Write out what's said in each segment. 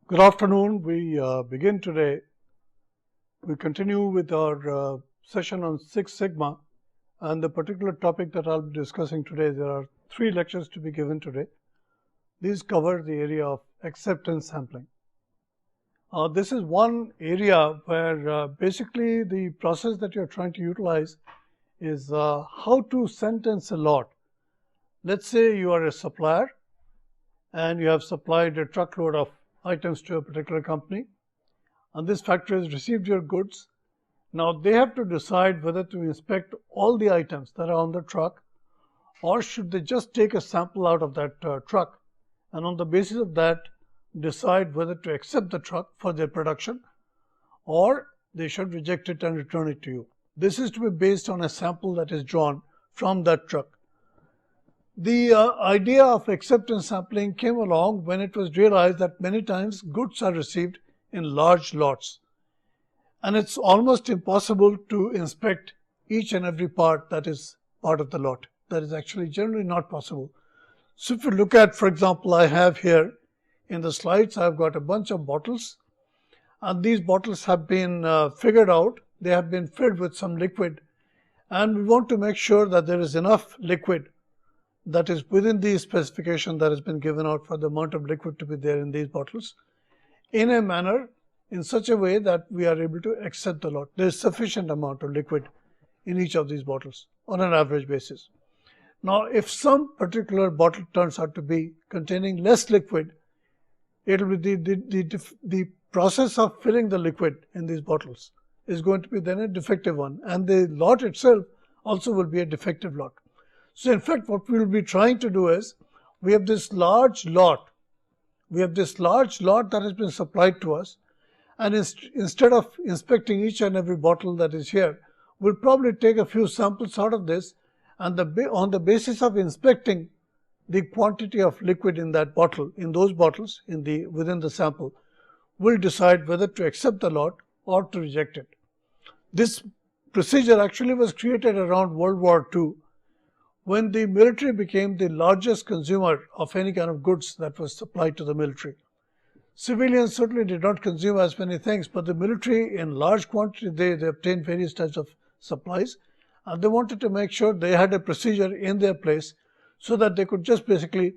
Good afternoon. We begin today. We continue with our session on Six Sigma, and the particular topic that I'll be discussing today. There are 3 lectures to be given today. These cover the area of acceptance sampling. This is one area where basically the process that you're trying to utilize is how to sentence a lot. Let's say you are a supplier and you have supplied a truckload of items to a particular company, and this factory has received your goods. Now they have to decide whether to inspect all the items that are on the truck, or should they just take a sample out of that truck, and on the basis of that decide whether to accept the truck for their production, or they should reject it and return it to you. This is to be based on a sample that is drawn from that truck. The idea of acceptance sampling came along when it was realized that many times goods are received in large lots, and it's almost impossible to inspect each and every part that is part of the lot. That is actually generally not possible. So if you look at, for example, I have here in the slides, I've got a bunch of bottles, and these bottles have been figured out. They have been filled with some liquid, and we want to make sure that there is enough liquid that is within the specification that has been given out for the amount of liquid to be there in these bottles, in a manner, in such a way that we are able to accept the lot. There is sufficient amount of liquid in each of these bottles on an average basis. Now, if some particular bottle turns out to be containing less liquid, it will be the process of filling the liquid in these bottles is going to be then a defective one, and the lot itself also will be a defective lot. So in fact, what we will be trying to do is, we have this large lot that has been supplied to us, and instead of inspecting each and every bottle that is here, we'll probably take a few samples out of this, and on the basis of inspecting the quantity of liquid in that bottle, in those bottles, within the sample, we'll decide whether to accept the lot or to reject it. This procedure actually was created around World War II, when the military became the largest consumer of any kind of goods that was supplied to the military. Civilians certainly did not consume as many things, but the military in large quantity, they obtained various types of supplies, and they wanted to make sure they had a procedure in their place so that they could just basically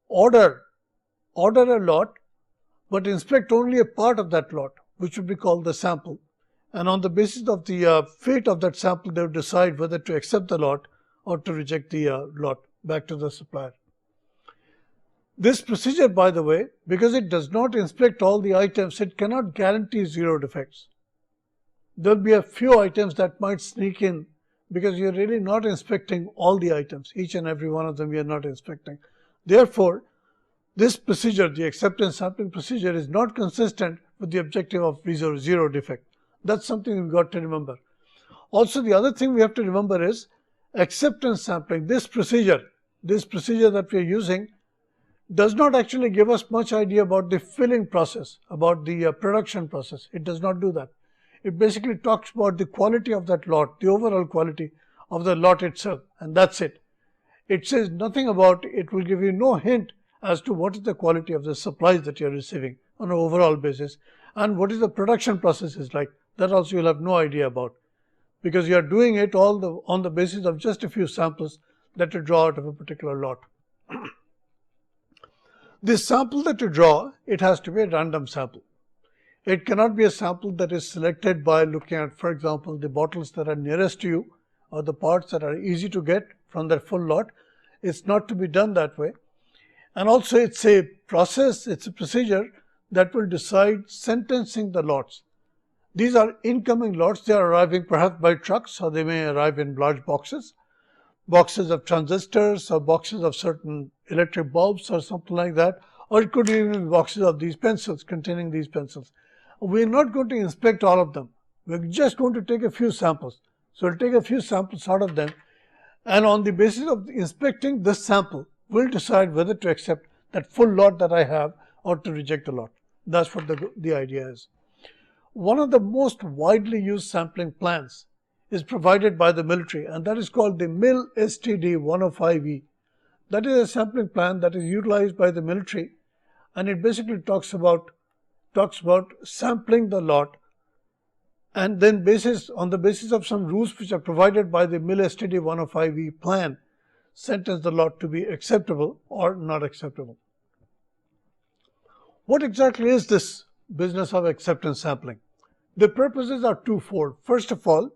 order a lot, but inspect only a part of that lot, which would be called the sample. And on the basis of the fate of that sample, they would decide whether to accept the lot or to reject the lot back to the supplier. This procedure, by the way, because it does not inspect all the items, it cannot guarantee zero defects. There will be a few items that might sneak in because you're really not inspecting all the items. Each and every one of them you're not inspecting. Therefore, this procedure, the acceptance sampling procedure, is not consistent with the objective of zero defect. That's something we've got to remember. Also, the other thing we have to remember is acceptance sampling. This procedure that we are using does not actually give us much idea about the filling process, about the production process. It does not do that. It basically talks about the quality of that lot, the overall quality of the lot itself, and that's it. It says nothing about, it will give you no hint as to what is the quality of the supplies that you are receiving on an overall basis, and what is the production process is like. That also you'll have no idea about, because you are doing it on the basis of just a few samples that you draw out of a particular lot. This sample that you draw, it has to be a random sample. It cannot be a sample that is selected by looking at, for example, the bottles that are nearest to you or the parts that are easy to get from that full lot. It's not to be done that way. And also it's a process, it's a procedure that will decide sentencing the lots. These are incoming lots. They are arriving perhaps by trucks, or they may arrive in large boxes of transistors or boxes of certain electric bulbs or something like that, or it could even be boxes of these pencils, containing these pencils. We're not going to inspect all of them. We're just going to take a few samples. So we'll take a few samples out of them, and on the basis of inspecting this sample, we'll decide whether to accept that full lot that I have or to reject the lot. That's what the idea is. One of the most widely used sampling plans is provided by the military, and that is called the MIL STD 105E. That is a sampling plan that is utilized by the military, and it basically talks about sampling the lot, and then on the basis of some rules which are provided by the MIL-STD 105E plan, sentence the lot to be acceptable or not acceptable. What exactly is this business of acceptance sampling? The purposes are twofold. First of all,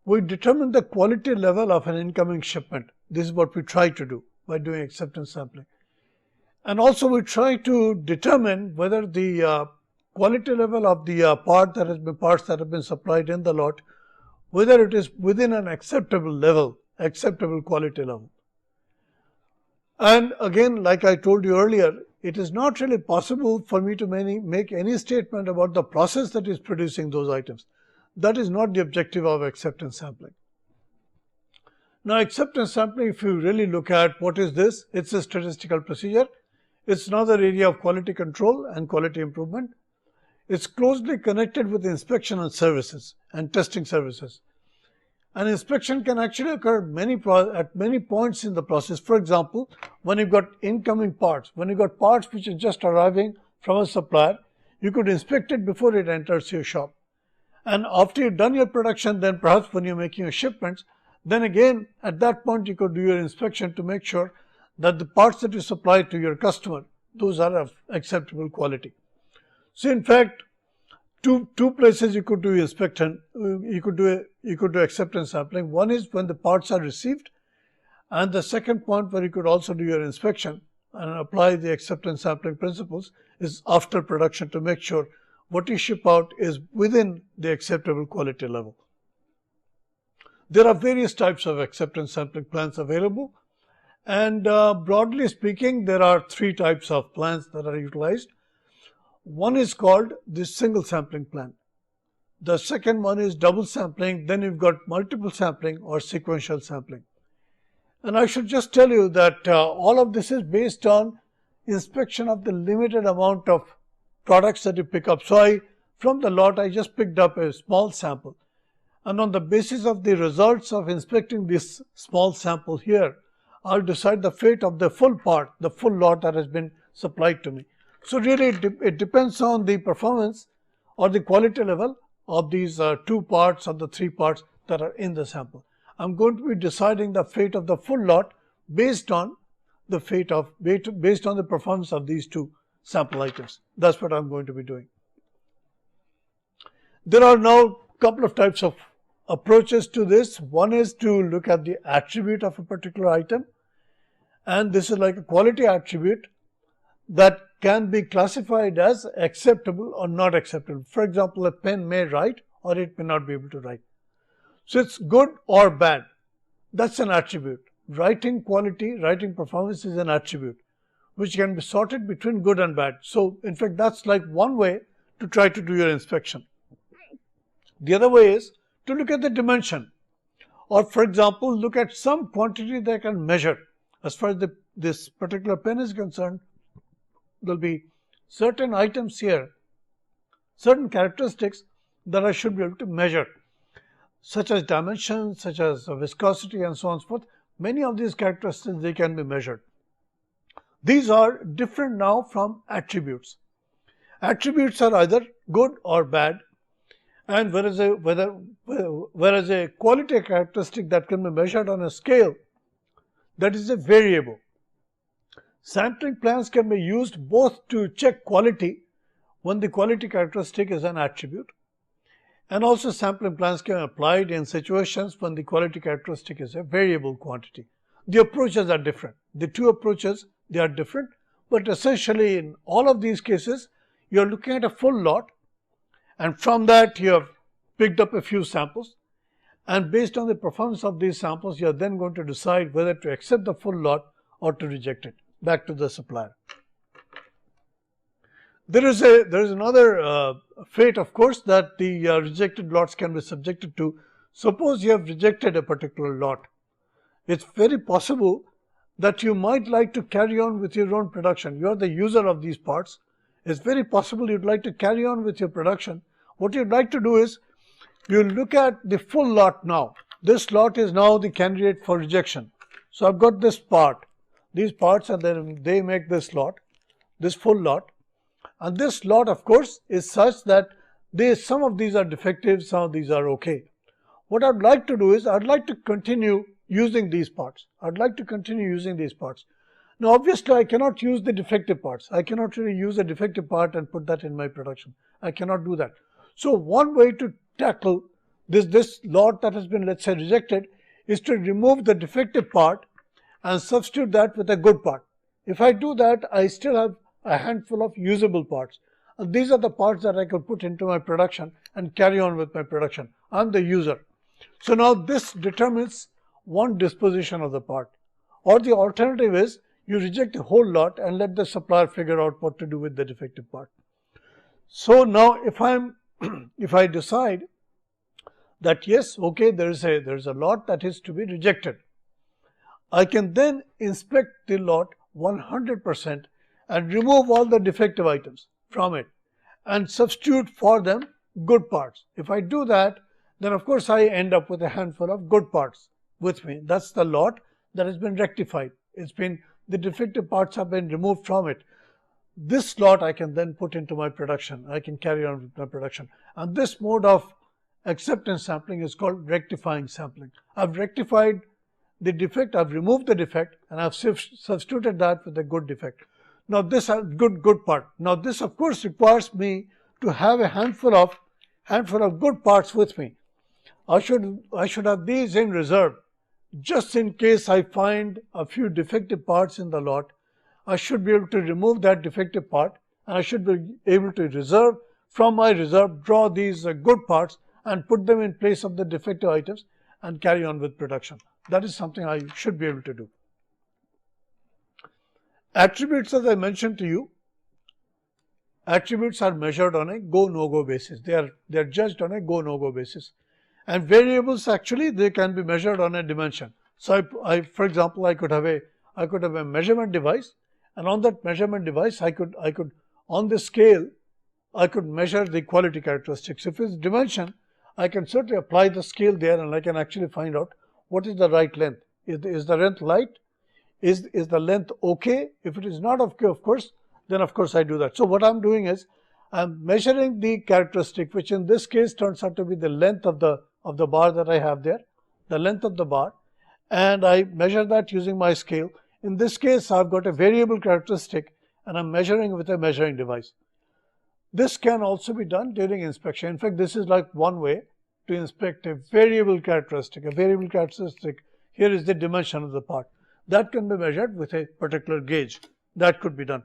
we determine the quality level of an incoming shipment. This is what we try to do by doing acceptance sampling. And also we try to determine whether the quality level of the parts that have been supplied in the lot, whether it is within an acceptable level, acceptable quality level. And again, like I told you earlier, it is not really possible for me to make any statement about the process that is producing those items. That is not the objective of acceptance sampling. Now, acceptance sampling, if you really look at what is this, it's a statistical procedure. It's another area of quality control and quality improvement. It's closely connected with inspection and services and testing services. An inspection can actually occur at many points in the process. For example, when you've got incoming parts, when you've got parts which are just arriving from a supplier, you could inspect it before it enters your shop. And after you've done your production, then perhaps when you're making your shipments, then again at that point you could do your inspection to make sure that the parts that you supply to your customer, those are of acceptable quality. So in fact, two places you could do inspection, you could do acceptance sampling. One is when the parts are received, and the second point where you could also do your inspection and apply the acceptance sampling principles is after production, to make sure what you ship out is within the acceptable quality level. There are various types of acceptance sampling plans available, and broadly speaking, there are three types of plans that are utilized. One is called the single sampling plan. The second one is double sampling. Then you've got multiple sampling or sequential sampling. And I should just tell you that all of this is based on inspection of the limited amount of products that you pick up. So from the lot, I just picked up a small sample. And on the basis of the results of inspecting this small sample here, I'll decide the fate of the full part, the full lot that has been supplied to me. So really it depends on the performance or the quality level of these two parts or the three parts that are in the sample. I'm going to be deciding the fate of the full lot based on the performance of these two sample items. That's what I'm going to be doing. There are now a couple of types of approaches to this. One is to look at the attribute of a particular item, and this is like a quality attribute that can be classified as acceptable or not acceptable. For example, a pen may write or it may not be able to write. So it's good or bad. That's an attribute. Writing quality, writing performance is an attribute which can be sorted between good and bad. So in fact, that's like one way to try to do your inspection. The other way is to look at the dimension, or for example, look at some quantity that can measure. As far as this particular pen is concerned, there will be certain items here, certain characteristics that I should be able to measure, such as dimensions, such as viscosity and so on and so forth. Many of these characteristics, they can be measured. These are different now from attributes. Attributes are either good or bad, and whereas a quality characteristic that can be measured on a scale, that is a variable. Sampling plans can be used both to check quality when the quality characteristic is an attribute, and also sampling plans can be applied in situations when the quality characteristic is a variable quantity. The approaches are different. The two approaches, they are different, but essentially in all of these cases, you are looking at a full lot, and from that you have picked up a few samples, and based on the performance of these samples, you are then going to decide whether to accept the full lot or to reject it back to the supplier. There is another fate, of course, that the rejected lots can be subjected to. Suppose you have rejected a particular lot. It's very possible that you might like to carry on with your own production. You are the user of these parts. It's very possible you'd like to carry on with your production. What you'd like to do is, you look at the full lot now. This lot is now the candidate for rejection. So I've got this part. These parts, and then they make this lot. this full lot. And this lot, of course, is such that some of these are defective, some of these are okay. What I'd like to do is, I'd like to continue using these parts. Now, obviously, I cannot use the defective parts. I cannot really use a defective part and put that in my production. I cannot do that. So one way to tackle this lot that has been, let's say, rejected is to remove the defective part and substitute that with a good part. If I do that, I still have a handful of usable parts. And these are the parts that I could put into my production and carry on with my production. I'm the user. So now this determines one disposition of the part. Or the alternative is, you reject the whole lot and let the supplier figure out what to do with the defective part. So now if I decide that yes, okay, there is a lot that is to be rejected, I can then inspect the lot 100% and remove all the defective items from it and substitute for them good parts. If I do that, then of course I end up with a handful of good parts with me. That's the lot that has been rectified. The defective parts have been removed from it. This lot I can then put into my production. I can carry on with my production. And this mode of acceptance sampling is called rectifying sampling. I've rectified the defect, I've removed the defect, and I've substituted that with a good defect. Now this is good part. Now this of course requires me to have a handful of good parts with me. I should have these in reserve. Just in case I find a few defective parts in the lot, I should be able to remove that defective part, and I should be able to from my reserve, draw these good parts and put them in place of the defective items and carry on with production. That is something I should be able to do. Attributes, as I mentioned to you, attributes are measured on a go-no-go basis. They are judged on a go-no-go basis. And variables, actually, they can be measured on a dimension. So for example, I could have a measurement device, and on that measurement device, I could on the scale, I could measure the quality characteristics. If it's dimension, I can certainly apply the scale there, and I can actually find out what is the right length. Is the length right? Is the length okay? If it is not okay, of course, then of course I do that. So what I'm doing is, I'm measuring the characteristic, which in this case turns out to be the length of the bar that I have there, the length of the bar, and I measure that using my scale. In this case, I've got a variable characteristic, and I'm measuring with a measuring device. This can also be done during inspection. In fact, this is like one way to inspect a variable characteristic. A variable characteristic, here is the dimension of the part. That can be measured with a particular gauge. That could be done.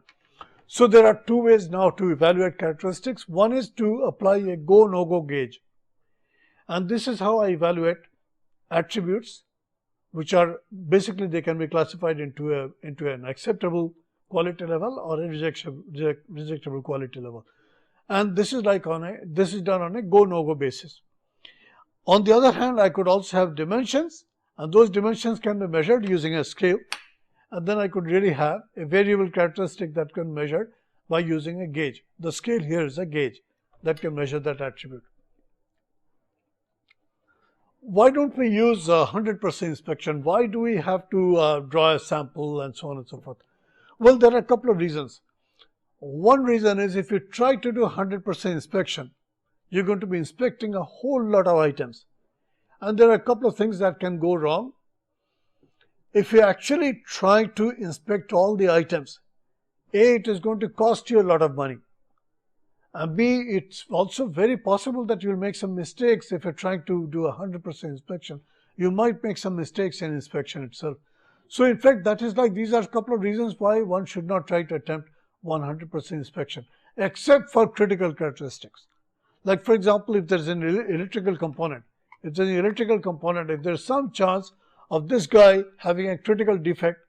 So there are two ways now to evaluate characteristics. One is to apply a go-no-go gauge. And this is how I evaluate attributes, which are basically, they can be classified into an acceptable quality level or a rejectable quality level. And this is done on a go-no-go basis. On the other hand, I could also have dimensions, and those dimensions can be measured using a scale. And then I could really have a variable characteristic that can be measured by using a gauge. The scale here is a gauge that can measure that attribute. Why don't we use 100% inspection? Why do we have to draw a sample and so on and so forth? Well, there are a couple of reasons. One reason is, if you try to do 100% inspection, you're going to be inspecting a whole lot of items. And there are a couple of things that can go wrong. If you actually try to inspect all the items, A, it is going to cost you a lot of money. And B, it's also very possible that you'll make some mistakes. If you're trying to do 100% inspection, you might make some mistakes in inspection itself. So in fact, that is like, these are a couple of reasons why one should not try to attempt 100% inspection, except for critical characteristics. Like for example, if there's an electrical component, if there's some chance of this guy having a critical defect,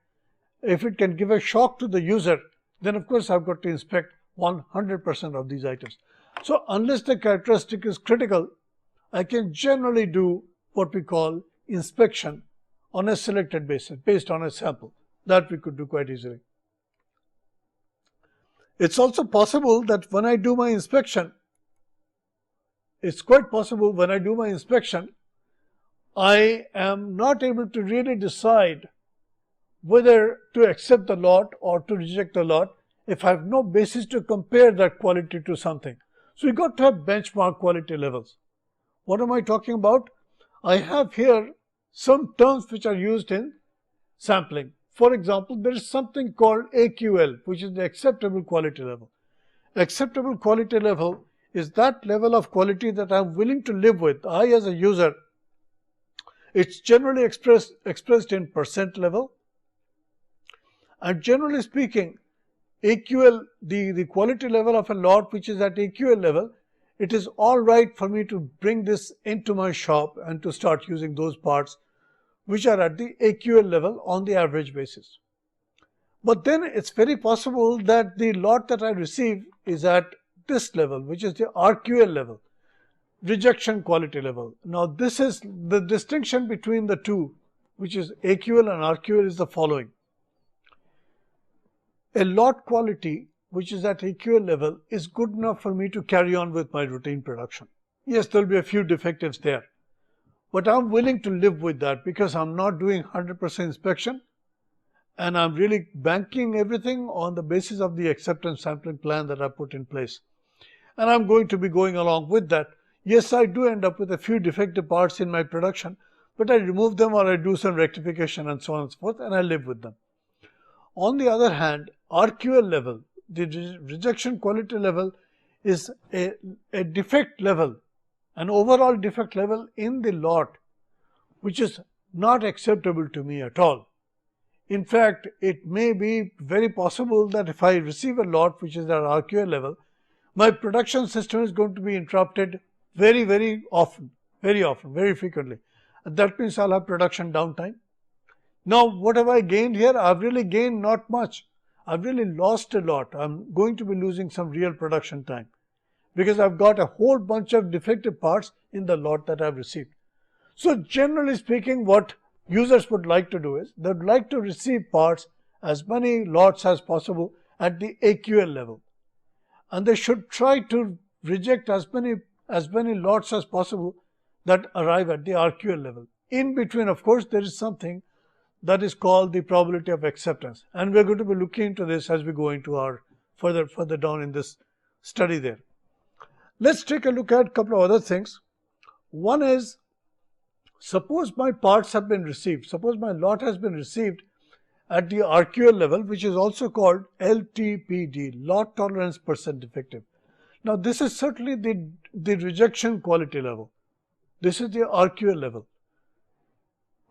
if it can give a shock to the user, then of course I've got to inspect 100% of these items. So unless the characteristic is critical, I can generally do what we call inspection on a selected basis, based on a sample. That we could do quite easily. It's also possible that when I do my inspection, I am not able to really decide whether to accept the lot or to reject the lot if I have no basis to compare that quality to something. So you got to have benchmark quality levels. What am I talking about? I have here some terms which are used in sampling. For example, there is something called AQL, which is the acceptable quality level. Acceptable quality level is that level of quality that I am willing to live with. I as a user, it's generally expressed in percent level. And generally speaking, AQL, the quality level of a lot which is at AQL level, it is all right for me to bring this into my shop and to start using those parts which are at the AQL level on the average basis. But then it's very possible that the lot that I receive is at this level, which is the RQL level, rejection quality level. Now this is the distinction between the two, which is AQL and RQL, is the following. A lot quality which is at AQL level is good enough for me to carry on with my routine production. Yes, there will be a few defectives there, but I'm willing to live with that because I'm not doing 100% inspection and I'm really banking everything on the basis of the acceptance sampling plan that I put in place. And I'm going to be going along with that. Yes, I do end up with a few defective parts in my production, but I remove them or I do some rectification and so on and so forth, and I live with them. On the other hand, RQL level, the rejection quality level, is a defect level, an overall defect level in the lot, which is not acceptable to me at all. In fact, it may be very possible that if I receive a lot which is at RQL level, my production system is going to be interrupted very often, very frequently. And that means I'll have production downtime. Now, what have I gained here? I've really gained not much. I've really lost a lot. I'm going to be losing some real production time because I've got a whole bunch of defective parts in the lot that I've received. So generally speaking, what users would like to do is they'd like to receive parts, as many lots as possible, at the AQL level. And they should try to reject as many lots as possible that arrive at the RQL level. In between, of course, there is something that is called the probability of acceptance. And we're going to be looking into this as we go into our further down in this study there. Let's take a look at a couple of other things. One is, suppose my parts have been received. Suppose my lot has been received at the RQL level, which is also called LTPD, lot tolerance percent defective. Now this is certainly the rejection quality level. This is the RQL level.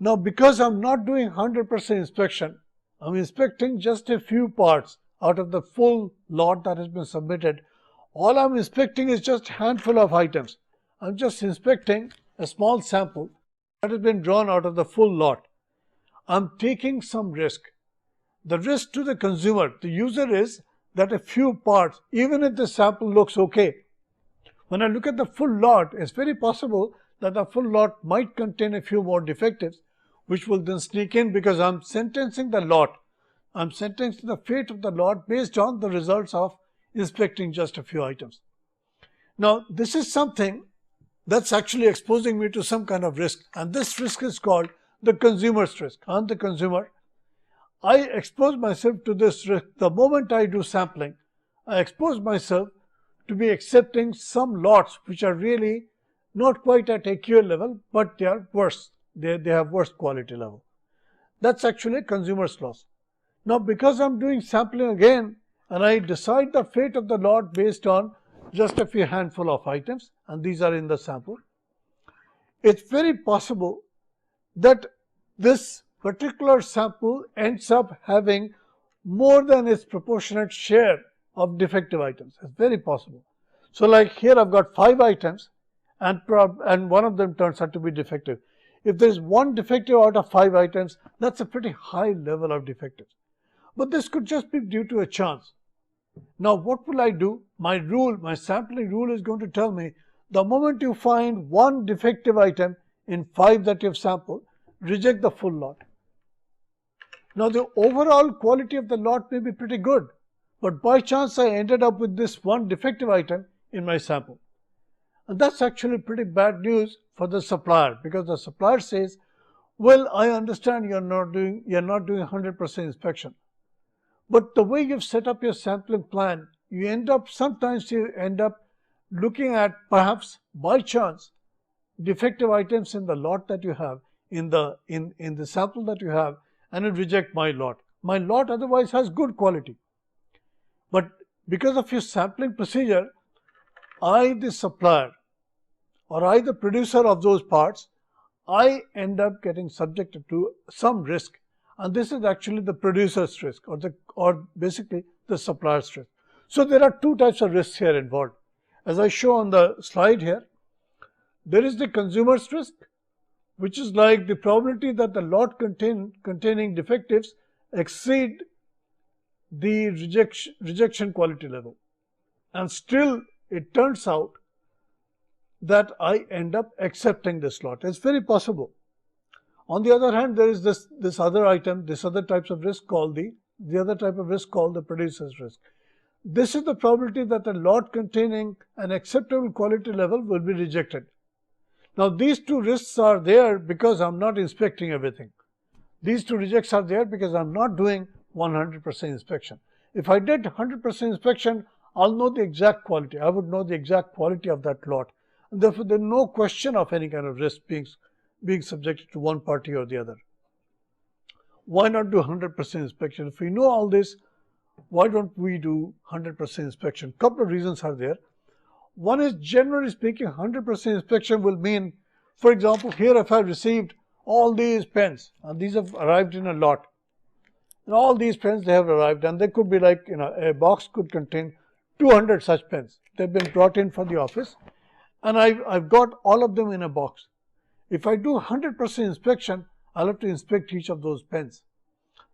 Now because I'm not doing 100% inspection, I'm inspecting just a few parts out of the full lot that has been submitted. All I'm inspecting is just a handful of items. I'm just inspecting a small sample that has been drawn out of the full lot. I'm taking some risk. The risk to the consumer, the user, is that a few parts, even if the sample looks okay, when I look at the full lot, it's very possible that the full lot might contain a few more defectives, which will then sneak in because I'm sentencing the lot. I'm sentencing the fate of the lot based on the results of inspecting just a few items. Now, this is something that's actually exposing me to some kind of risk, and this risk is called the consumer's risk. I'm the consumer. I expose myself to this risk. The moment I do sampling, I expose myself to be accepting some lots which are really not quite at AQL level, but they are worse. They have worse quality level. That's actually a consumer's loss. Now, because I'm doing sampling again, and I decide the fate of the lot based on just a few handful of items, and these are in the sample, it's very possible that this particular sample ends up having more than its proportionate share of defective items. It's very possible. So like here I've got 5 items and one of them turns out to be defective. If there's one defective out of 5 items, that's a pretty high level of defectives. But this could just be due to a chance. Now what will I do? My sampling rule is going to tell me the moment you find one defective item in 5 that you've sampled, reject the full lot. Now the overall quality of the lot may be pretty good, but by chance I ended up with this one defective item in my sample. And that's actually pretty bad news for the supplier, because the supplier says, well, I understand you're not doing 100% inspection, But the way you've set up your sampling plan, sometimes you end up looking at, perhaps by chance, defective items in the lot that you have, in the sample that you have, and you reject my lot. My lot otherwise has good quality. But because of your sampling procedure, I, the supplier, or I, the producer of those parts, I end up getting subjected to some risk. And this is actually the producer's risk, or basically the supplier's risk. So there are two types of risks here involved. As I show on the slide here, there is the consumer's risk, which is like the probability that the lot containing defectives exceed the rejection quality level. And still it turns out that I end up accepting this lot. It's very possible. On the other hand, there is this other types of risk called the other type of risk called the producer's risk. This is the probability that a lot containing an acceptable quality level will be rejected. Now, these two risks are there because I'm not inspecting everything. These two rejects are there because I'm not doing 100% inspection. If I did 100% inspection, I'll know the exact quality. I would know the exact quality of that lot. And therefore, there's no question of any kind of risk being subjected to one party or the other. Why not do 100% inspection? If we know all this, why don't we do 100% inspection? Couple of reasons are there. One is, generally speaking, 100% inspection will mean, for example, here if I received all these pens, and these have arrived in a lot, and all these pens, they have arrived, and they could be like, a box could contain 200 such pens. They've been brought in from the office, and I've got all of them in a box. If I do 100% inspection, I'll have to inspect each of those pens.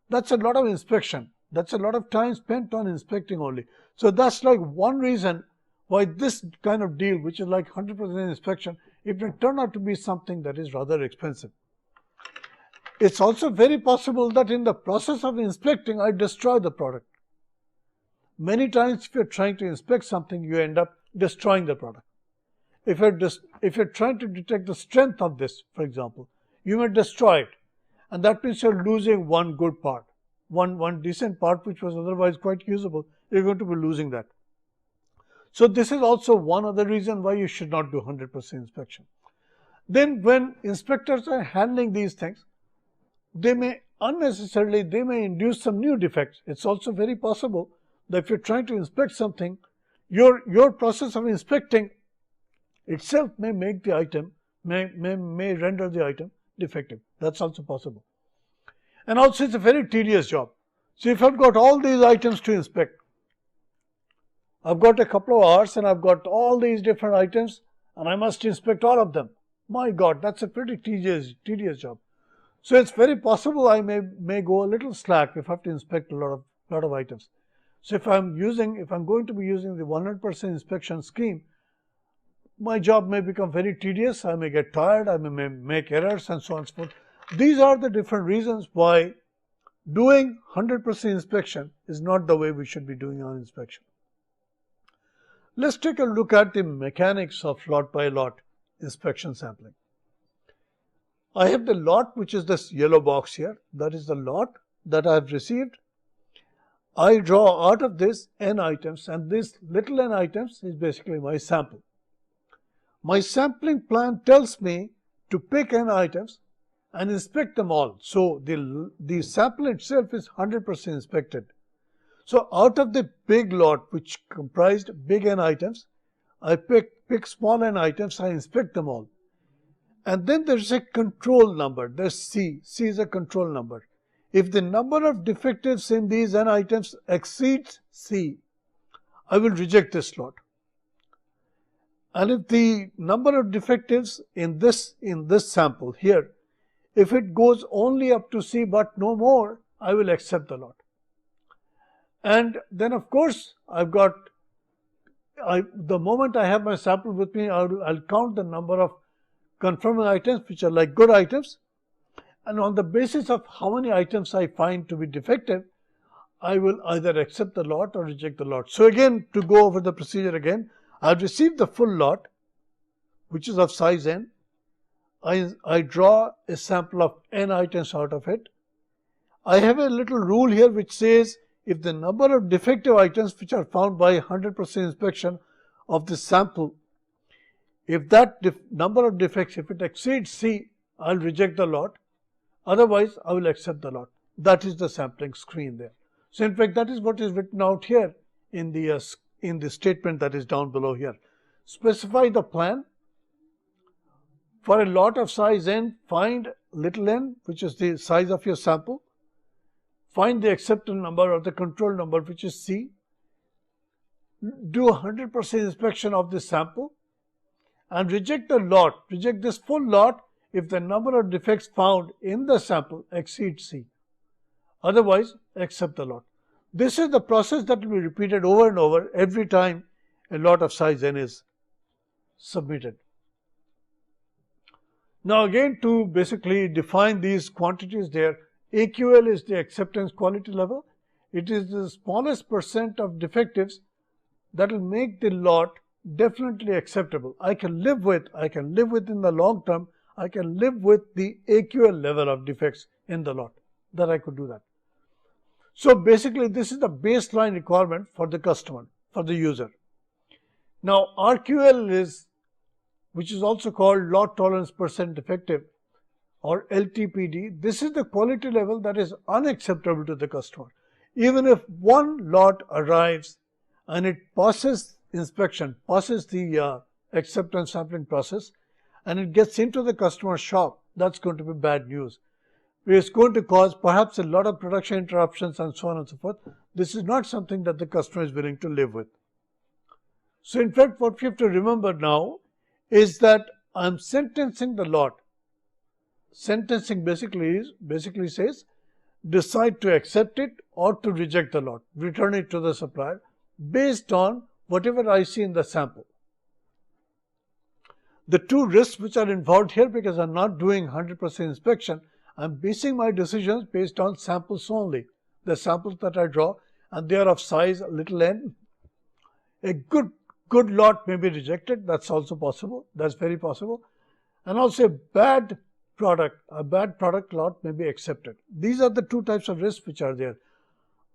That's a lot of inspection. That's a lot of time spent on inspecting only. So that's like one reason why this kind of deal, which is like 100% inspection, it may turn out to be something that is rather expensive. It's also very possible that in the process of inspecting, I destroy the product. Many times, if you're trying to inspect something, you end up destroying the product. If you're trying to detect the strength of this, for example, you may destroy it. And that means you're losing one good part, one decent part which was otherwise quite usable. You're going to be losing that. So this is also one other reason why you should not do 100% inspection. Then when inspectors are handling these things, they may induce some new defects. It's also very possible that if you're trying to inspect something, your process of inspecting itself may make the item, may render the item defective. That's also possible. And also it's a very tedious job. So if I've got all these items to inspect, I've got a couple of hours and I've got all these different items and I must inspect all of them. My God, that's a pretty tedious job. So it's very possible I may go a little slack if I have to inspect a lot of items. So if I'm going to be using the 100% inspection scheme, my job may become very tedious, I may get tired, I may make errors and so on and so forth. These are the different reasons why doing 100% inspection is not the way we should be doing our inspection. Let's take a look at the mechanics of lot by lot inspection sampling. I have the lot, which is this yellow box here. That is the lot that I have received. I draw out of this n items, and this little n items is basically my sample. My sampling plan tells me to pick n items and inspect them all. So the sample itself is 100% inspected. So out of the big lot, which comprised big n items, I pick small n items, I inspect them all. And then there's a control number, there's C. C is a control number. If the number of defectives in these n items exceeds C, I will reject this lot. And if the number of defectives in this sample here, if it goes only up to C but no more, I will accept the lot. And then of course, the moment I have my sample with me, I'll count the number of conforming items which are like good items, and on the basis of how many items I find to be defective, I will either accept the lot or reject the lot. So again, to go over the procedure again, I've received the full lot, which is of size n. I draw a sample of n items out of it. I have a little rule here which says if the number of defective items which are found by 100% inspection of the sample, if that number of defects, if it exceeds C, I'll reject the lot. Otherwise, I will accept the lot. That is the sampling screen there. So in fact, that is what is written out here in the statement that is down below here. Specify the plan. For a lot of size n, find little n, which is the size of your sample. Find the acceptance number or the control number, which is C. Do 100% inspection of this sample and reject the lot, reject this full lot if the number of defects found in the sample exceeds C. Otherwise, accept the lot. This is the process that will be repeated over and over every time a lot of size n is submitted. Now again, to basically define these quantities there, AQL is the acceptance quality level. It is the smallest percent of defectives that will make the lot definitely acceptable. I can live with in the long term, I can live with the AQL level of defects in the lot, that I could do that. So basically, this is the baseline requirement for the customer, for the user. Now RQL is, which is also called lot tolerance percent defective or LTPD. This is the quality level that is unacceptable to the customer. Even if one lot arrives and it passes inspection, passes the acceptance sampling process, and it gets into the customer's shop, that's going to be bad news. It's going to cause perhaps a lot of production interruptions and so on and so forth. This is not something that the customer is willing to live with. So in fact, what we have to remember now is that I'm sentencing the lot. Sentencing basically says decide to accept it or to reject the lot, return it to the supplier based on whatever I see in the sample. The two risks which are involved here, because I'm not doing 100% inspection, I'm basing my decisions based on samples only, the samples that I draw, and they are of size little n. A good lot may be rejected, that's also possible, that's very possible. And also a bad product lot may be accepted. These are the two types of risks which are there.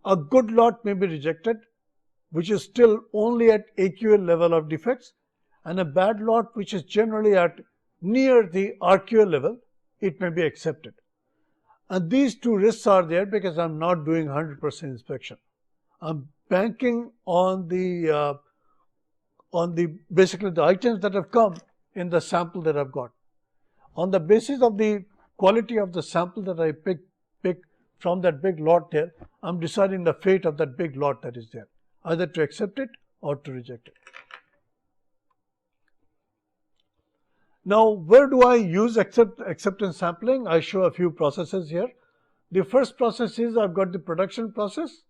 A good lot may be rejected, which is still only at AQL level of defects, and a bad lot which is generally at near the RQL level, it may be accepted. And these two risks are there because I'm not doing 100% inspection. I'm banking on the basically the items that have come in the sample that I've got. On the basis of the quality of the sample that I pick from that big lot there, I'm deciding the fate of that big lot that is there, either to accept it or to reject it. Now, where do I use acceptance sampling? I show a few processes here. The first process is I've got the production process.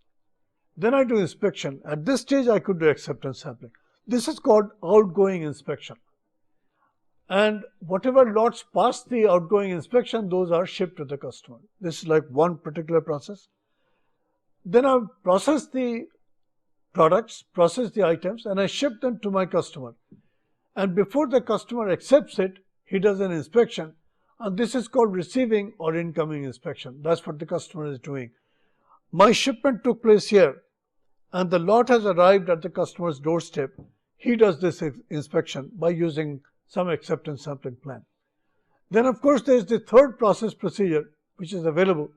Then I do inspection. At this stage, I could do acceptance sampling. This is called outgoing inspection. And whatever lots pass the outgoing inspection, those are shipped to the customer. This is like one particular process. Then I process the products, process the items, and I ship them to my customer. And before the customer accepts it, he does an inspection, and this is called receiving or incoming inspection. That's what the customer is doing. My shipment took place here, and the lot has arrived at the customer's doorstep. He does this inspection by using some acceptance sampling plan. Then of course there is the third process procedure which is available.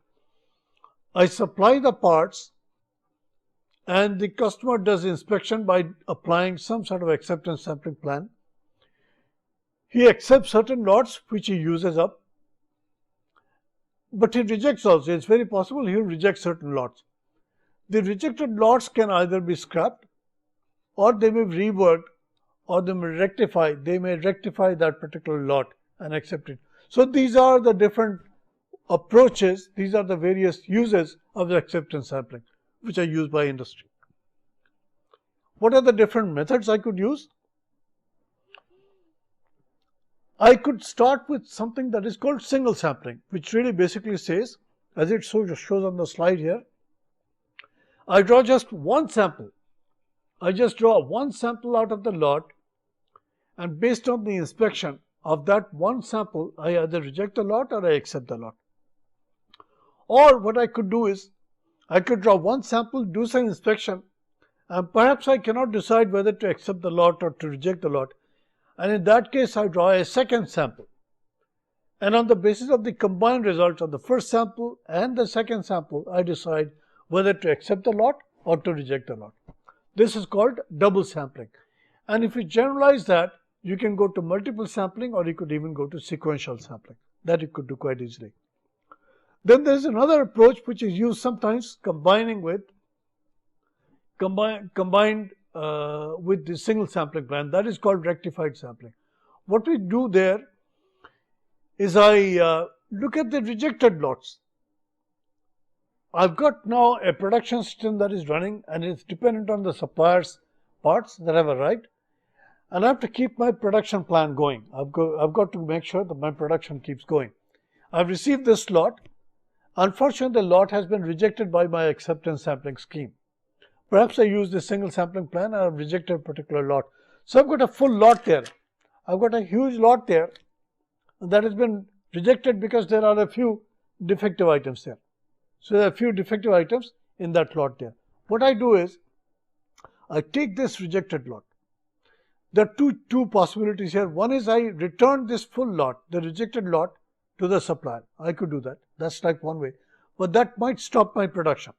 I supply the parts and the customer does inspection by applying some sort of acceptance sampling plan. He accepts certain lots which he uses up, but he rejects also. It's very possible he will reject certain lots. The rejected lots can either be scrapped or they may be reworked or they may rectify that particular lot and accept it. So these are the different approaches, these are the various uses of the acceptance sampling which are used by industry. What are the different methods I could use? I could start with something that is called single sampling, which really basically says, as it shows on the slide here, I draw just one sample. I just draw one sample out of the lot, and based on the inspection of that one sample, I either reject the lot or I accept the lot. Or what I could do is, I could draw one sample, do some inspection, and perhaps I cannot decide whether to accept the lot or to reject the lot. And in that case, I draw a second sample. And on the basis of the combined results of the first sample and the second sample, I decide whether to accept the lot or to reject the lot. This is called double sampling. And if you generalize that, you can go to multiple sampling, or you could even go to sequential sampling. That you could do quite easily. Then there is another approach which is used sometimes combined with the single sampling plan. That is called rectified sampling. What we do there is I look at the rejected lots. I've got now a production system that is running, and it's dependent on the supplier's parts that have arrived, and I have to keep my production plan going. I've got to make sure that my production keeps going. I've received this lot. Unfortunately, the lot has been rejected by my acceptance sampling scheme. Perhaps I used a single sampling plan and I've rejected a particular lot. So I've got a full lot there. I've got a huge lot there that has been rejected because there are a few defective items there. So there are a few defective items in that lot there. What I do is I take this rejected lot. There are two possibilities here. One is I return this full lot, the rejected lot, to the supplier. I could do that. That's like one way. But that might stop my production.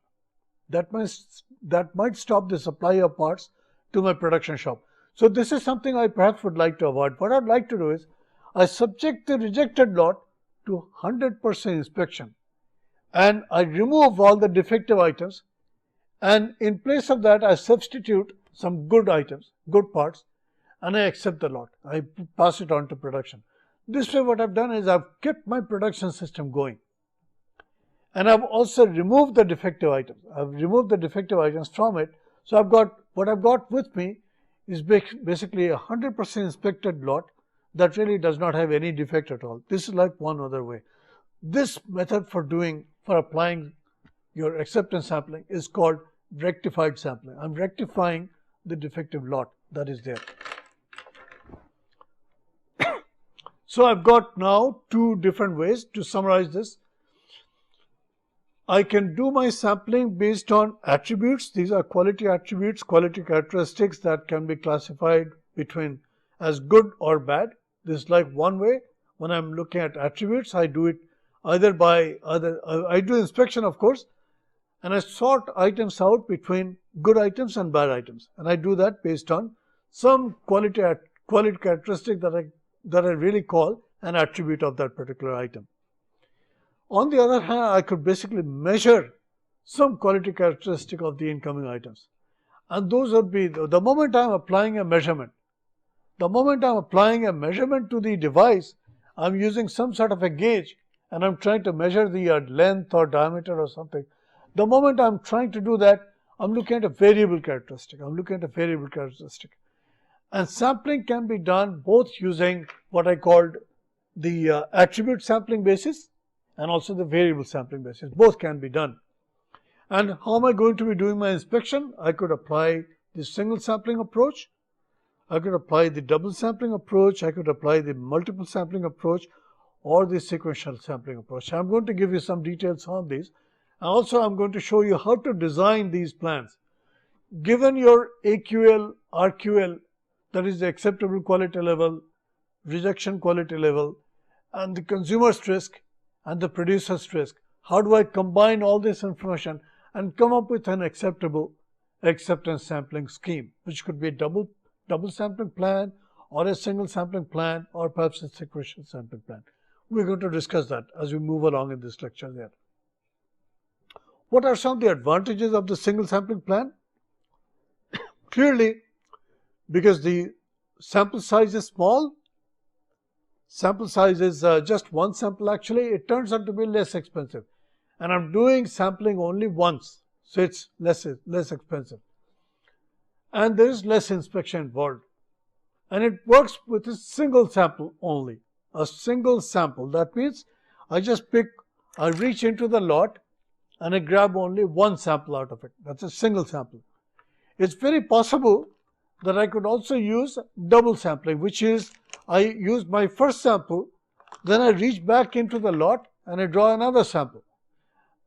That might stop the supply of parts to my production shop. So this is something I perhaps would like to avoid. What I'd like to do is I subject the rejected lot to 100% inspection, and I remove all the defective items, and in place of that I substitute some good items, good parts, and I accept the lot. I pass it on to production. This way what I've done is I've kept my production system going, and I've also removed the defective items. I've removed the defective items from it. So what I've got with me is basically a 100% inspected lot that really does not have any defect at all. This is like one other way. This method for applying your acceptance sampling is called rectified sampling. I'm rectifying the defective lot that is there. So I've got now two different ways to summarize this. I can do my sampling based on attributes. These are quality attributes, quality characteristics that can be classified between as good or bad. This is like one way. When I'm looking at attributes, I do it I do inspection, of course, and I sort items out between good items and bad items, and I do that based on some quality characteristic that I really call an attribute of that particular item. On the other hand, I could basically measure some quality characteristic of the incoming items, and those would be the moment I'm applying a measurement. The moment I'm applying a measurement to the device, I'm using some sort of a gauge and I'm trying to measure the length or diameter or something. The moment I'm trying to do that, I'm looking at a variable characteristic. And sampling can be done both using what I called the attribute sampling basis and also the variable sampling basis. Both can be done. And how am I going to be doing my inspection? I could apply the single sampling approach. I could apply the double sampling approach. I could apply the multiple sampling approach or the sequential sampling approach. I'm going to give you some details on these. And also I'm going to show you how to design these plans. Given your AQL, RQL, that is the acceptable quality level, rejection quality level, and the consumer's risk and the producer's risk, how do I combine all this information and come up with an acceptable acceptance sampling scheme, which could be a double sampling plan or a single sampling plan or perhaps a sequential sampling plan. We're going to discuss that as we move along in this lecture there. What are some of the advantages of the single sampling plan? Clearly, because the sample size is small, sample size is just one sample actually, it turns out to be less expensive. And I'm doing sampling only once, so it's less expensive. And there is less inspection involved. And it works with a single sample only. A single sample. That means I reach into the lot and I grab only one sample out of it. That's a single sample. It's very possible that I could also use double sampling, which is I use my first sample, then I reach back into the lot and I draw another sample.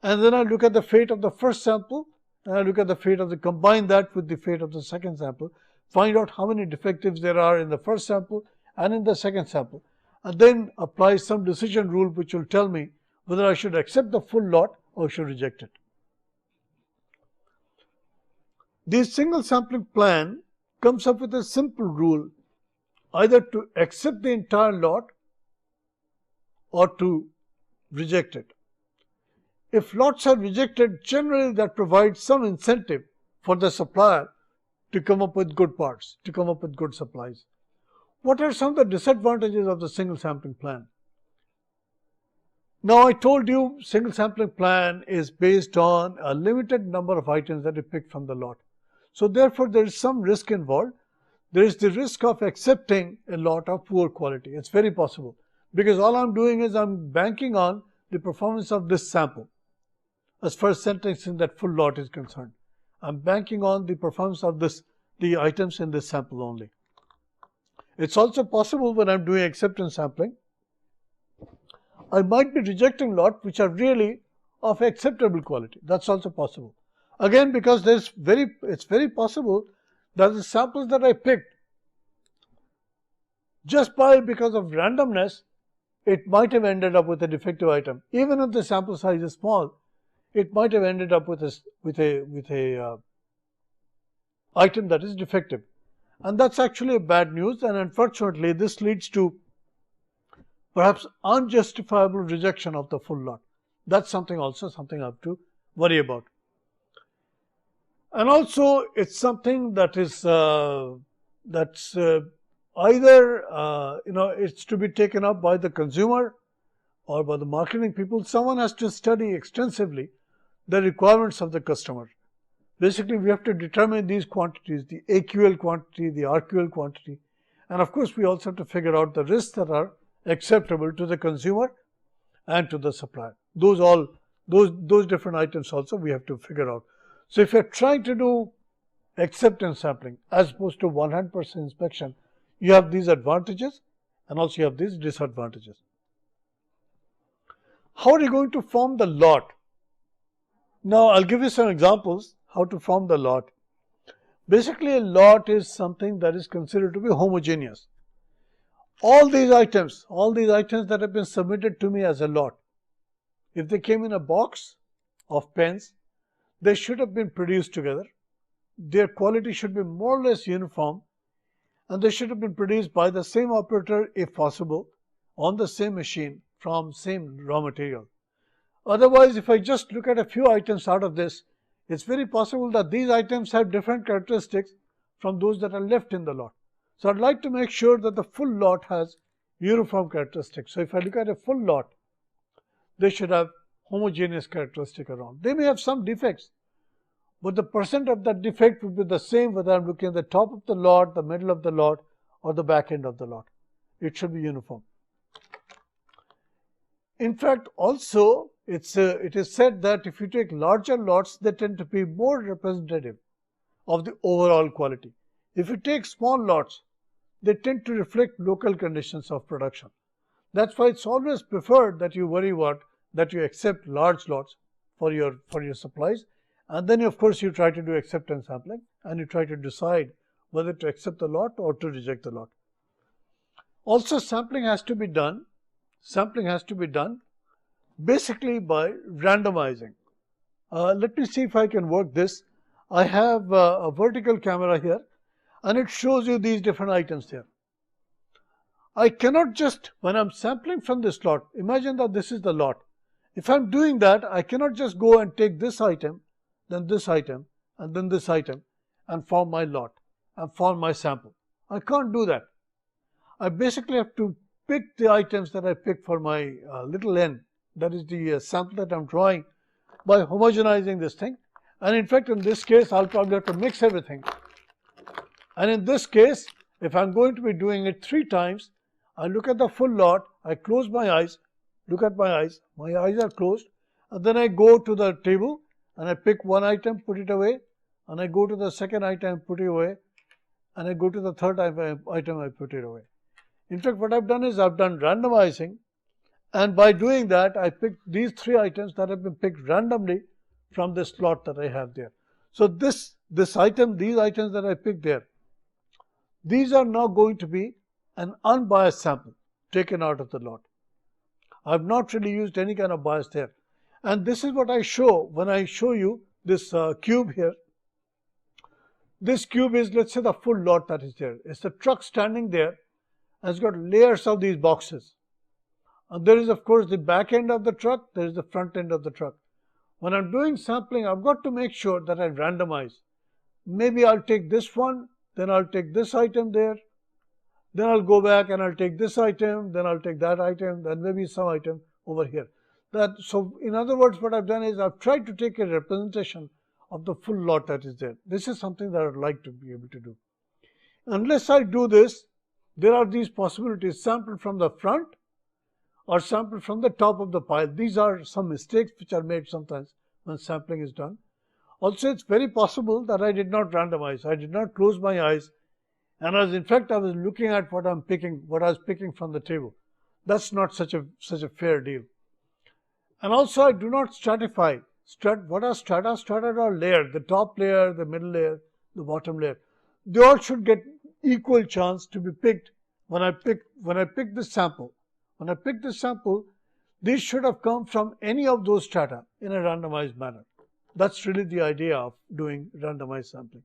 and then I look at the fate of the first sample, and I look at the fate of combine that with the fate of the second sample, find out how many defectives there are in the first sample and in the second sample, and then apply some decision rule which will tell me whether I should accept the full lot or should reject it. The single sampling plan comes up with a simple rule, either to accept the entire lot or to reject it. If lots are rejected, generally that provides some incentive for the supplier to come up with good parts, to come up with good supplies. What are some of the disadvantages of the single sampling plan? Now, I told you single sampling plan is based on a limited number of items that you pick from the lot. So therefore, there is some risk involved. There is the risk of accepting a lot of poor quality. It's very possible, because all I'm doing is I'm banking on the performance of this sample. As far as sentencing that full lot is concerned, I'm banking on the performance of the items in this sample only. It's also possible when I'm doing acceptance sampling, I might be rejecting lots which are really of acceptable quality. That's also possible. Again, because it's very possible that the samples that I picked, just because of randomness, it might have ended up with a defective item. Even if the sample size is small, it might have ended up with a item that is defective, and that's actually a bad news. And unfortunately, this leads to perhaps unjustifiable rejection of the full lot. That's something I have to worry about. And also, it's something that is either it's to be taken up by the consumer or by the marketing people. Someone has to study extensively the requirements of the customer. Basically, we have to determine these quantities, the AQL quantity, the RQL quantity, and of course, we also have to figure out the risks that are acceptable to the consumer and to the supplier. Those different items also we have to figure out. So if you're trying to do acceptance sampling as opposed to 100% inspection, you have these advantages and also you have these disadvantages. How are you going to form the lot? Now, I'll give you some examples how to form the lot. Basically, a lot is something that is considered to be homogeneous. All these items that have been submitted to me as a lot, if they came in a box of pens, they should have been produced together. Their quality should be more or less uniform, and they should have been produced by the same operator if possible, on the same machine from same raw material. Otherwise, if I just look at a few items out of this, it's very possible that these items have different characteristics from those that are left in the lot. So I'd like to make sure that the full lot has uniform characteristics. So if I look at a full lot, they should have homogeneous characteristic around. They may have some defects, but the percent of that defect would be the same whether I'm looking at the top of the lot, the middle of the lot, or the back end of the lot. It should be uniform. In fact, also, it is said that if you take larger lots, they tend to be more representative of the overall quality. If you take small lots, they tend to reflect local conditions of production. That's why it's always preferred that you accept large lots for your supplies, and then of course you try to do acceptance sampling and you try to decide whether to accept the lot or to reject the lot. Also, sampling has to be done basically by randomizing. Let me see if I can work this. I have a vertical camera here and it shows you these different items here. I cannot just, when I'm sampling from this lot, imagine that this is the lot. If I'm doing that, I cannot just go and take this item, then this item, and then this item and form my lot and form my sample. I can't do that. I basically have to pick the items that I pick for my little n, that is the sample that I'm drawing, by homogenizing this thing. And in fact, in this case, I'll probably have to mix everything. And in this case, if I'm going to be doing it 3 times, I look at the full lot, I close my eyes, look at my eyes are closed, and then I go to the table and I pick one item, put it away, and I go to the second item, put it away, and I go to the third item, I put it away. In fact, what I've done is I've done randomizing, And by doing that, I picked these 3 items that have been picked randomly from the slot that I have there. So these items that I picked there, these are now going to be an unbiased sample taken out of the lot. I've not really used any kind of bias there. And this is what I show when I show you this cube here. This cube is, let's say, the full lot that is there. It's the truck standing there and it's got layers of these boxes. And there is, of course, the back end of the truck, there is the front end of the truck. When I'm doing sampling, I've got to make sure that I randomize. Maybe I'll take this one, then I'll take this item there, then I'll go back and I'll take this item, then I'll take that item, then maybe some item over here. So in other words, what I've done is I've tried to take a representation of the full lot that is there. This is something that I'd like to be able to do. Unless I do this, there are these possibilities: sample from the front or sample from the top of the pile. These are some mistakes which are made sometimes when sampling is done. Also, it's very possible that I did not randomize. I did not close my eyes, and in fact I was looking at what I was picking from the table. That's not such a fair deal. And also, I do not stratify. What are strata? Strata are layered: the top layer, the middle layer, the bottom layer. They all should get equal chance to be picked when I pick this sample. When I pick this sample, these should have come from any of those strata in a randomized manner. That's really the idea of doing randomized sampling.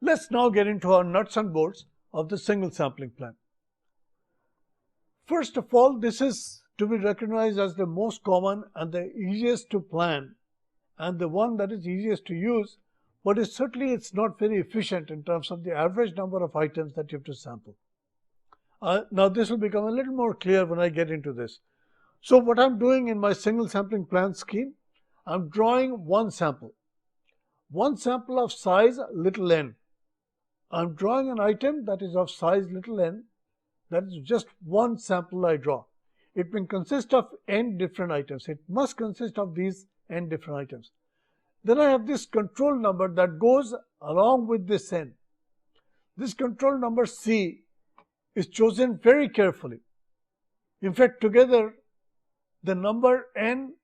Let's now get into our nuts and bolts of the single sampling plan. First of all, this is to be recognized as the most common and the easiest to plan, and the one that is easiest to use, but it's not very efficient in terms of the average number of items that you have to sample. Now this will become a little more clear when I get into this. So what I'm doing in my single sampling plan scheme, I'm drawing one sample of size little n. I'm drawing an item that is of size little n. That is just one sample I draw. It will consist of n different items. It must consist of these n different items. Then I have this control number that goes along with this n. This control number C is chosen very carefully. In fact, together the number n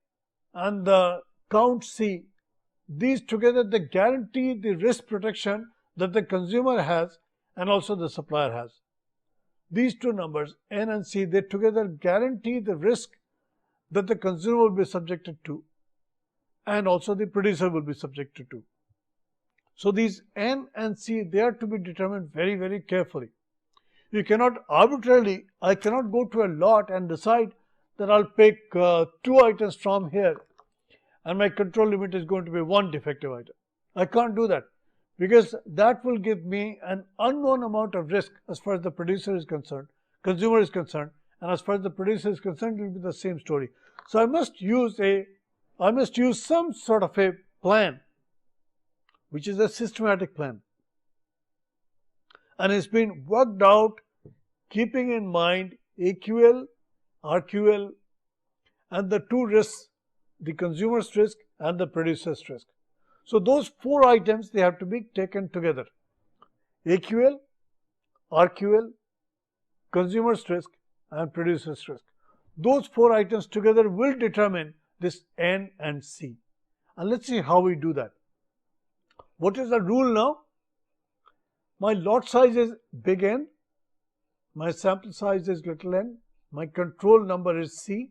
and the count C, these together, they guarantee the risk protection that the consumer has and also the supplier has. These two numbers, n and C, they together guarantee the risk that the consumer will be subjected to and also the producer will be subjected to. So these n and C, they are to be determined very, very carefully. You cannot arbitrarily, I cannot go to a lot and decide that I'll pick 2 items from here and my control limit is going to be 1 defective item. I can't do that, because that will give me an unknown amount of risk as far as the producer is concerned, consumer is concerned, and as far as the producer is concerned, it will be the same story. So I must use some sort of a plan, which is a systematic plan, and it's been worked out keeping in mind AQL, RQL, and the 2 risks, the consumer's risk and the producer's risk. So those 4 items, they have to be taken together: AQL, RQL, consumer's risk and producer's risk. Those 4 items together will determine this N and C. And let's see how we do that. What is the rule now? My lot size is big N, my sample size is little n, my control number is C,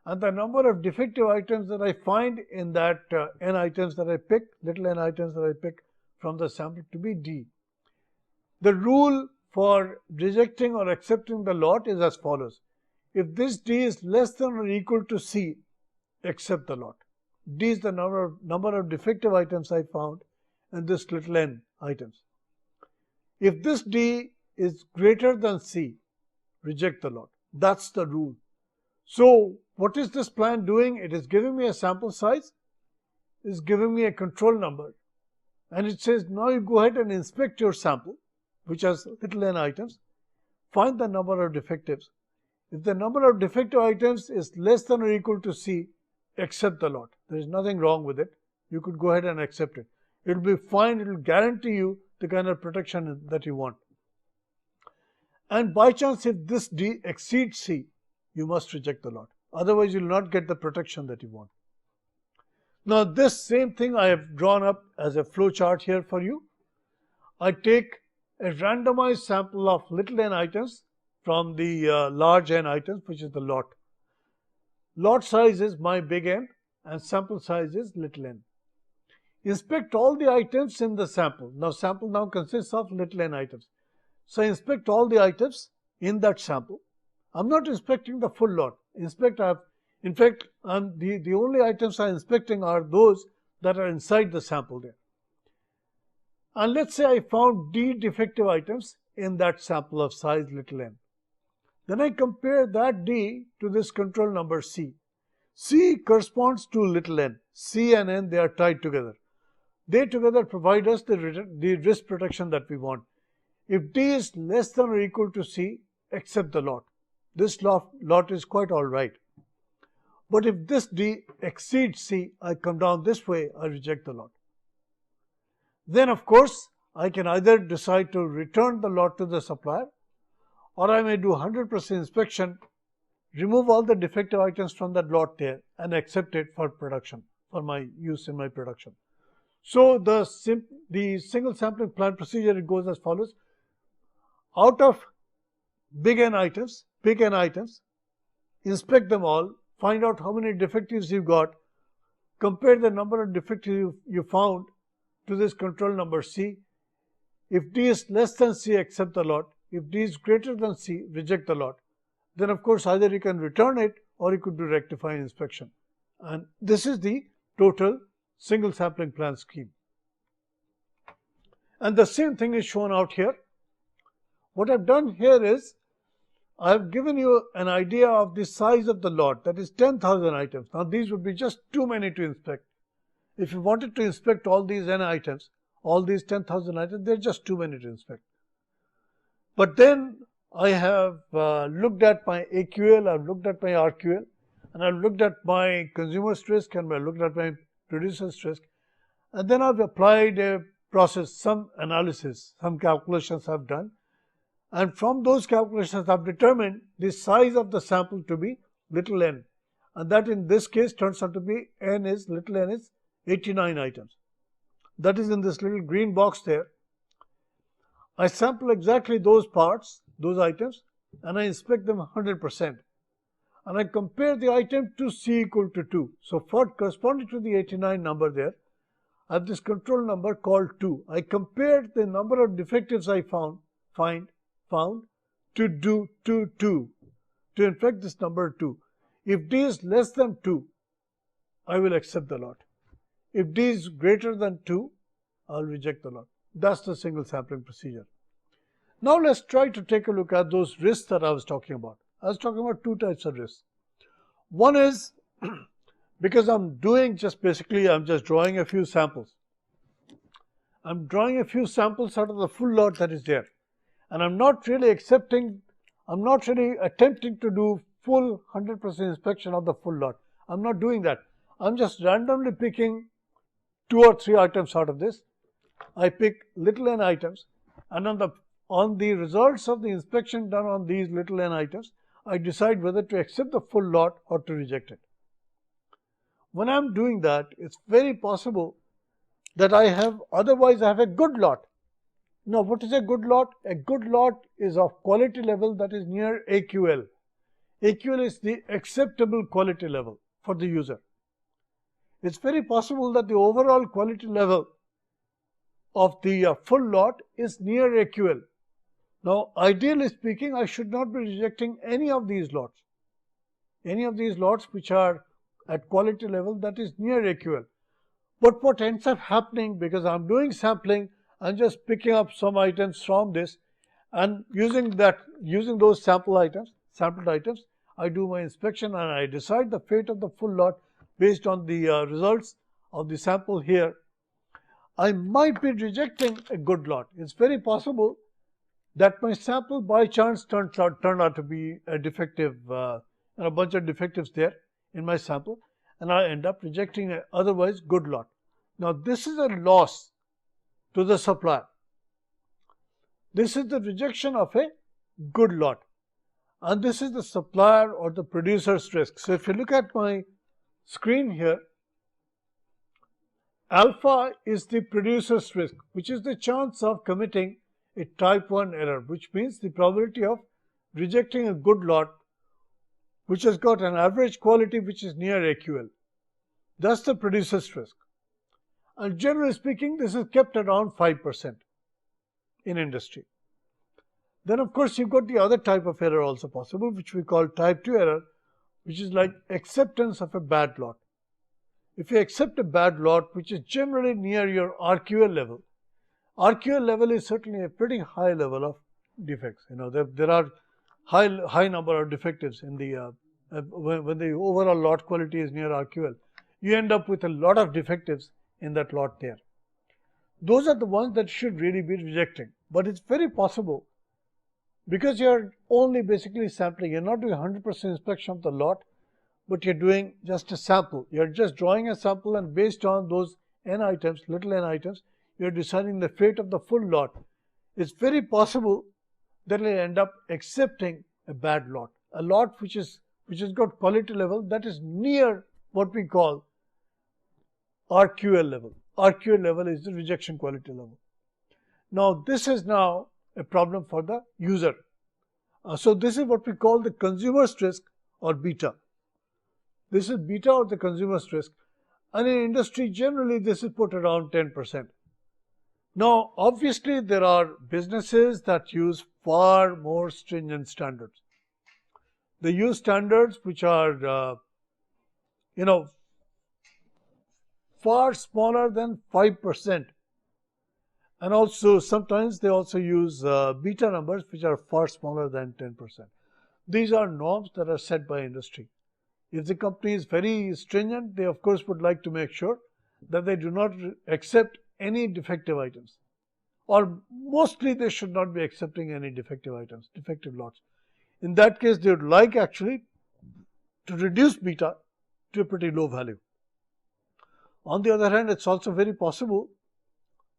and the number of defective items that I find in that n items that I pick, little n items that I pick from the sample to be D. The rule for rejecting or accepting the lot is as follows: if this D is less than or equal to C, accept the lot. D is the number of defective items I found in this little n items. If this D is greater than C, reject the lot. That's the rule. So what is this plan doing? It is giving me a sample size, it is giving me a control number, and it says now you go ahead and inspect your sample, which has little n items, find the number of defectives. If the number of defective items is less than or equal to C, accept the lot. There is nothing wrong with it. You could go ahead and accept it. It will be fine. It will guarantee you the kind of protection that you want. And by chance, if this D exceeds C, you must reject the lot. Otherwise, you will not get the protection that you want. Now, this same thing I have drawn up as a flow chart here for you. I take a randomized sample of little n items from the large n items, which is the lot. Lot size is my big N and sample size is little n. Inspect all the items in the sample. Now, sample now consists of little n items. So, inspect all the items in that sample. I am not inspecting the full lot. In fact, the only items I am inspecting are those that are inside the sample there. And let's say I found D defective items in that sample of size little n. Then I compare that D to this control number C. C corresponds to little n. C and n, they are tied together. They together provide us the risk protection that we want. If D is less than or equal to C, accept the lot. This lot is quite all right. But if this D exceeds C, I come down this way, I reject the lot. Then of course, I can either decide to return the lot to the supplier, or I may do 100% inspection, remove all the defective items from that lot there and accept it for production, for my use in my production. So the single sampling plan procedure, it goes as follows. Out of big N items, inspect them all, find out how many defectives you've got, compare the number of defectives you found to this control number C. If D is less than C, accept the lot. If D is greater than C, reject the lot. Then of course either you can return it or you could do rectifying inspection. And this is the total single sampling plan scheme. And the same thing is shown out here. What I've done here is I have given you an idea of the size of the lot, that is 10,000 items. Now these would be just too many to inspect. If you wanted to inspect all these n items, all these 10,000 items, they're just too many to inspect. But then I have looked at my AQL, I've looked at my RQL, and I've looked at my consumer's risk and I've looked at my producer's risk. And then I've applied a process, some analysis, some calculations I've done. And from those calculations, I've determined the size of the sample to be little n. And that in this case turns out to be little n is 89 items. That is in this little green box there. I sample exactly those parts, those items, and I inspect them 100%. And I compare the item to C equal to 2. So for corresponding to the 89 number there, I have this control number called 2. I compared the number of defectives I found to do 2, to infect this number 2. If D is less than 2, I will accept the lot. If D is greater than 2, I'll reject the lot. That's the single sampling procedure. Now let's try to take a look at those risks that I was talking about. I was talking about two types of risks. One is because I'm just drawing a few samples. I'm drawing a few samples out of the full lot that is there. And I'm not really attempting to do full 100% inspection of the full lot. I'm not doing that. I'm just randomly picking 2 or 3 items out of this. I pick little n items, and on the results of the inspection done on these little n items, I decide whether to accept the full lot or to reject it. When I'm doing that, it's very possible that otherwise I have a good lot. Now, what is a good lot? A good lot is of quality level that is near AQL. AQL is the acceptable quality level for the user. It's very possible that the overall quality level of the full lot is near AQL. Now, ideally speaking, I should not be rejecting any of these lots. Any of these lots which are at quality level that is near AQL. But what ends up happening, because I'm doing sampling, I'm just picking up some items from this, and using those sampled items, I do my inspection and I decide the fate of the full lot based on the results of the sample here. I might be rejecting a good lot. It's very possible that my sample by chance turned out to be a defective, and a bunch of defectives there in my sample, and I end up rejecting an otherwise good lot. Now, this is a loss to the supplier. This is the rejection of a good lot. and this is the supplier or the producer's risk. So if you look at my screen here, alpha is the producer's risk, which is the chance of committing a type 1 error, which means the probability of rejecting a good lot which has got an average quality which is near AQL. That's the producer's risk. And generally speaking, this is kept around 5% in industry. Then of course you've got the other type of error also possible, which we call type 2 error, which is like acceptance of a bad lot. If you accept a bad lot which is generally near your RQL level is certainly a pretty high level of defects. There are high number of defectives in the when the overall lot quality is near RQL. You end up with a lot of defectives in that lot there. Those are the ones that should really be rejecting. But it's very possible, because you're only basically sampling, you're not doing 100% inspection of the lot, but you're doing just a sample. You're just drawing a sample, and based on those n items, little n items, you're deciding the fate of the full lot. It's very possible that you'll end up accepting a bad lot, a lot which has got quality level that is near what we call RQL level. RQL level is the rejection quality level. Now this is now a problem for the user. So this is what we call the consumer's risk, or beta. This is beta, or the consumer's risk, and in industry generally this is put around 10%. Now obviously there are businesses that use far more stringent standards. They use standards which are far smaller than 5%, and also sometimes they also use beta numbers which are far smaller than 10%. These are norms that are set by industry. If the company is very stringent, they of course would like to make sure that they do not accept any defective items, or mostly they should not be accepting any defective items, defective lots. In that case, they would like actually to reduce beta to a pretty low value. On the other hand, it's also very possible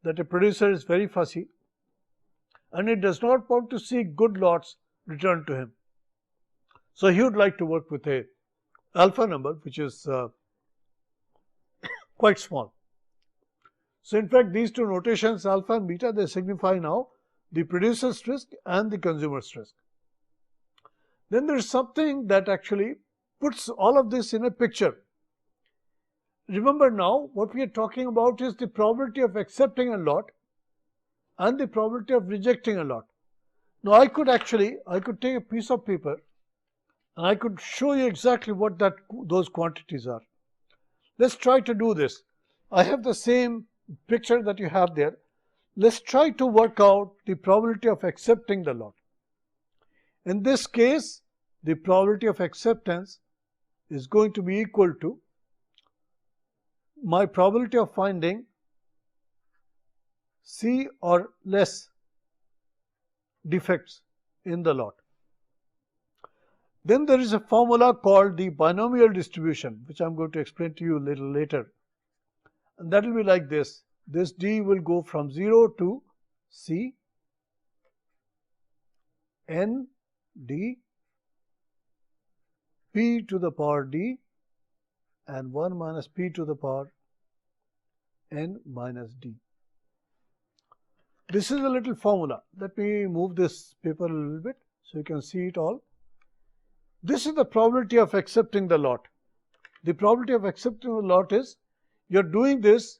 that a producer is very fussy and he does not want to see good lots returned to him. So he would like to work with a alpha number which is quite small. So in fact, these two notations, alpha and beta, they signify now the producer's risk and the consumer's risk. Then there is something that actually puts all of this in a picture. Remember now, what we are talking about is the probability of accepting a lot and the probability of rejecting a lot. Now I could take a piece of paper and I could show you exactly what those quantities are. Let's try to do this. I have the same picture that you have there. Let's try to work out the probability of accepting the lot. In this case, the probability of acceptance is going to be equal to my probability of finding C or less defects in the lot. Then there is a formula called the binomial distribution, which I am going to explain to you a little later. And that will be like this. This D will go from 0 to C, N D, P to the power D, and 1 minus P to the power N minus D. This is a little formula. Let me move this paper a little bit so you can see it all. This is the probability of accepting the lot. The probability of accepting the lot is, you're doing this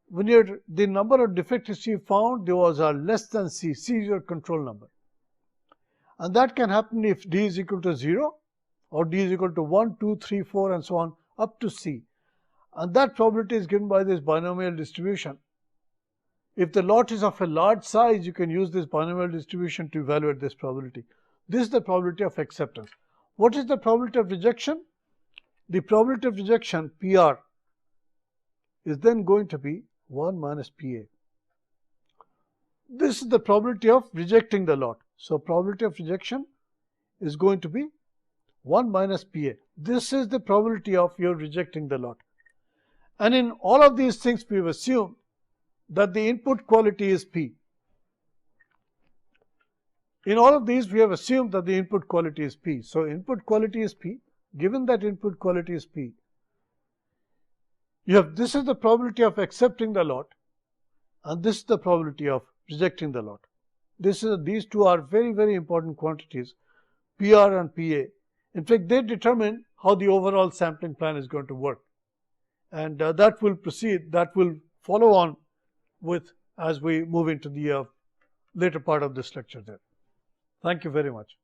when the number of defects you found, those are less than C. C is your control number. And that can happen if D is equal to 0 or D is equal to 1, 2, 3, 4 and so on up to C. And that probability is given by this binomial distribution. If the lot is of a large size, you can use this binomial distribution to evaluate this probability. This is the probability of acceptance. What is the probability of rejection? The probability of rejection, PR, is then going to be 1 minus PA. This is the probability of rejecting the lot. So probability of rejection is going to be 1 minus PA. This is the probability of your rejecting the lot. And in all of these things, we have assumed that the input quality is P. In all of these, we have assumed that the input quality is P. So, input quality is P. Given that input quality is P, this is the probability of accepting the lot, and this is the probability of rejecting the lot. These two are very, very important quantities, PR and PA. In fact, they determine how the overall sampling plan is going to work. And that will proceed, that will follow on with as we move into the later part of this lecture there. Thank you very much.